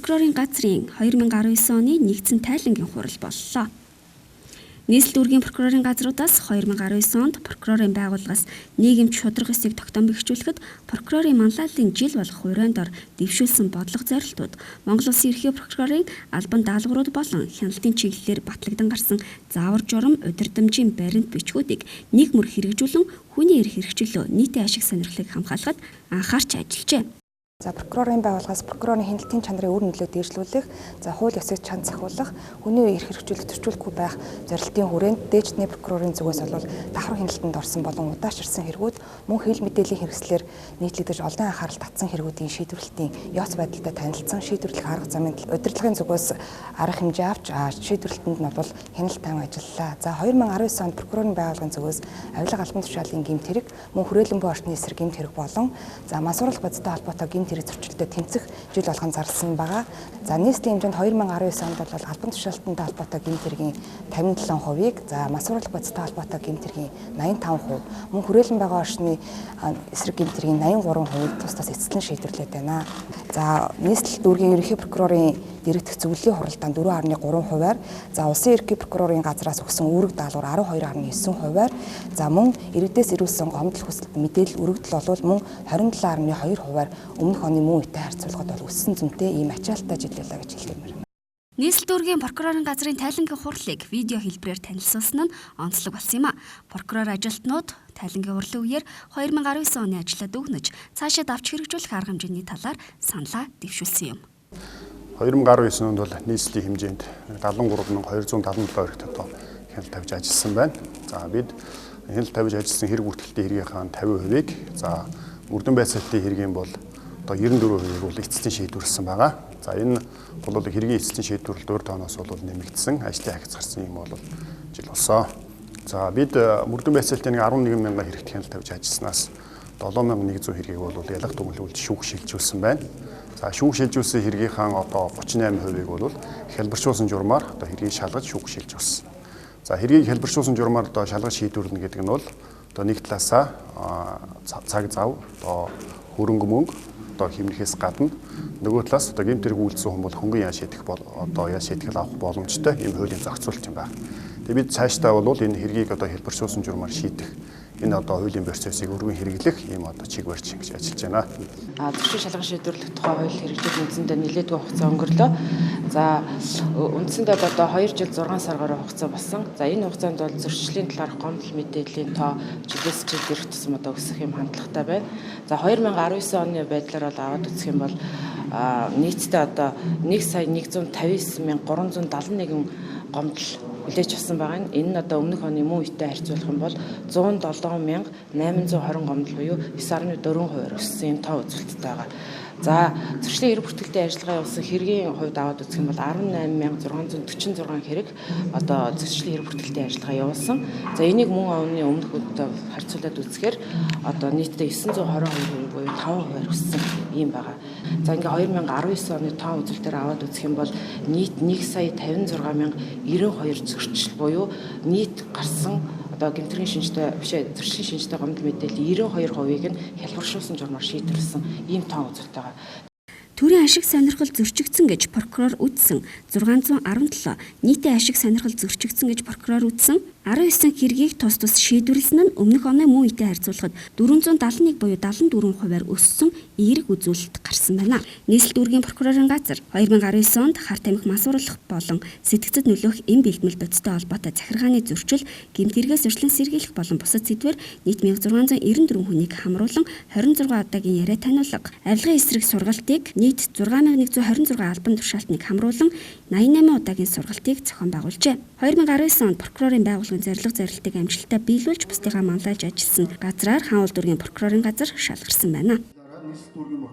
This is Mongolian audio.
прокурорын газрын 2019 оны нэгдсэн тайлангийн хурал боллоо. Нийслэл дүүргийн прокурорын газруудаас 2019 онд прокурорын байгууллагаас нийгэмч шударга эсийг тогтоон бэхжүүлэхэд прокурорын манлайлалын жил болох хүрээнд ор дэвшүүлсэн бодлого зорилтууд Монгол Улсын ерхий прокурорын албан даалгаврууд болон хяналтын чиглэлээр батлагдсан гарсан заавар журам удирдамжийн баримт бичгүүдийг нэг мөр хэрэгжүүлэн хүний эрх хэрэгчлөө нийтийн ашиг сонирхлыг хамгаалахад анхаарч ажиллажээ. За прокурорын байгууллагаас прокурорын хяналтын чанарын үр нөлөө дээшлүүлэх, за хууль ёсыг чанд сахиулах, хүний эрх хэрэгжүүлэх төрчүүлэхгүй байх зорилтын хүрээнд дээждний прокурорын зүгээс бол давхар хяналтанд орсон болон удаашрсан хэрэгүүд мөн хэвлэл мэдээллийн хэрэгслэр нийтлэгдэж олон анхаарал татсан хэрэгүүдийн шийдвэрлэлтийн ёс байдалтай танилцсан шийдвэрлэх арга замын удирдлагын зүгээс арга хэмжээ авч шийдвэрлэлтэнд нь бол хяналт тайван ажиллалаа. За 2019 онд прокурорын байгууллагын зүгээс авилга албан тушаалын гэмт хэрэг, мөн хүрээлэн буй орчны эсрэг гэмт хэрэг болон за мансууруулах бодистой холбоотой гэмт хэрэг зөрчилдөд тэмцэх жил болгон зарласан байгаа. За нийслэлийн хэмжээнд 2019 онд бол албан тушаалтантай холбоотой гэмт хэргийн 57%-ийг, за мансууруулах бодистой холбоотой гэмт хэргийн 85%, мөн хүрээлэн байгаа орчны эсрэг гэмт хэргийн 83%-ийг тус эцэслэн шийдвэрлээд байна. За нийслэл дүүргийн ерөнхий прокурорын дэргэдэх зөвлөлийн хуралдаанд 4.3%-аар, за улсын ерөнхий прокурорын газраас өгсөн үүрэг даалгавар 12.9%-аар, за мөн иргэдээс ирүүлсэн гомдол хүсэлт мэдээлэл өргөдөл болвол мөн 27.2%-аар өмнөх оны мөн үетэй харьцуулахад бол өссөн зүйнтэй ийм ачаалттай жил байлаа гэж хэлмээр байна. Нийслэл дүүргийн прокурорын газрын тайлангийн хурлыг видео хэлбэрээр танилцуулсан нь онцлог болсон юм а. Прокурор ажилтнууд тайлангийн хурлын үеэр 2019 оны ажлаа дүгнэж цаашаа давж хэрэгжүүлэх арга хэмжээний талаар саналаа дэвшүүлсэн юм. 2019 онд бол нийслэлийн хэмжээнд 73277 эрэгт одоо хяналт тавьж ажилласан байна. За бид хяналт тавьж ажилласан хэрэг бүртгэлтийн хэргийнхаа 50%-ийг, за мөрдөн байцаалтын хэргийн бол одоо 94%-ийг бол эцэстэн шийдвэрлсэн байгаа. За энэ бол хэргийн эцэстэн шийдвэрлэлд 4 тооноос бол нэмэгдсэн ажлын хагц гарсан юм бол жил болсон. За бид мөрдөн байцаалтын 11 мянган хэрэгт хяналт тавьж ажилласнаас 7100 хэргийг бол ялах дүгнэлүүлж шүүх шилжүүлсэн байна. За шүүх шилжүүлсэн хэргийнхаа одоо 38%-ийг бол хялбаршуулсан журмаар одоо хэргийг шалгаж шүүх шилжүүлсэн. За хэргийг хялбаршуулсан журмаар одоо шалгаж шийдвэрлэнэ гэдэг нь бол одоо нэг талаасаа цаг зав, одоо хөрөнгө мөнгө одоо хэмнэхээс гадна нөгөө талаас одоо гэмт хэрэг үйлдсэн хүн бол хөнгөн яа шийдэх одоо яа шийтгэл авах боломжтой ийм хуулийн зохицуулт юм байна. Тэгээ бид цаашдаа бол энэ хэргийг одоо хэлбэршүүлсэн журмаар шийдэх энэ одоо хуулийн процессыг өргөн хэрэглэх ийм одоо чиг барьж ингэж ажиллаж байна. Зөрчил шалган шийдвэрлэх тухай хууль хэрэгжих үндсэндээ нэлээдгүй хугацаа өнгөрлөө. За үндсэндээ одоо 2 жил 6 сар гаруй хугацаа болсон. За энэ хугацаанд бол зөрчлийн талаарх гомдол мэдээллийн тоо жилээс жил ирэх тусам одоо өсөх юм хандлагатай байна. За 2019 оны байдлаар бол аваад үзэх юм бол нийтдээ одоо 1,159,371 гомдол хүлээж авсан байгаа. Энэ нь одоо өмнөх оны мөн үетэй харьцуулах юм бол 107,820 гомдол буюу 9.4% өссөн тоо үзүүлэлттэй байгаа. За зөрчлийн эрх бүртгэлтэй ажиллагаа явуулсан хэргийн хувьд аваад үзэх юм бол 18,646 хэрэг одоо зөрчлийн эрх бүртгэлтэй ажиллагаа явуулсан. За энийг мөн оны өмнөх үетэй харьцуулаад үзэхээр одоо нийтдээ 922 буюу 5% өссөн юм байгаа. За ингээ 2019 оны тоо үзүүлэлтээр аваад үзэх юм бол нийт 1,56,092 зөрчил буюу нийт гарсан одоо гэмтрийн шинжтэй зөрчлийн шинжтэй гомдол мэдээллийн 92%-ийг нь хялбаршуулсан журмаар шийдвэрлсэн ийм тоо үзүүлэлт байгаа. Төрийн ашиг сонирхол зөрчигдсөн гэж прокурор үзсэн 617, нийтийн ашиг сонирхол зөрчигдсөн гэж прокурор үзсэн 19 хэргийг тус шийдвэрлсэн нь өмнөх оны мөн үетэй харьцуулахад 471 буюу 74%-аар өссөн эерэг үзүүлэлт гарсан байна. Нийслэл дүүргийн прокурорын газар 2019 онд хар тамхи мансууруулах болон сэтгцэд нөлөөх эм бэлтгэл бодистой холбоотой захиргааны зөрчил, гэмт хэрэгээс зөрчлөн сэргийлэх болон бусад сэдвээр нийт 1694 хүнийг хамруулан 26 удаагийн яриа таниулга, авилгын эсрэг сургалтыг нийт 6126 албан тушаалтныг хамруулан 88 удаагийн сургалтыг зохион байгуулжээ. 2019 онд прокурорын байгууллагын зорилтыг амжилттай биелүүлж бусдыгаа манлайлж ажилласан газраар хаан уул дүүргийн прокурорын газар шалгарсан байна. Нийслэл дүүргийн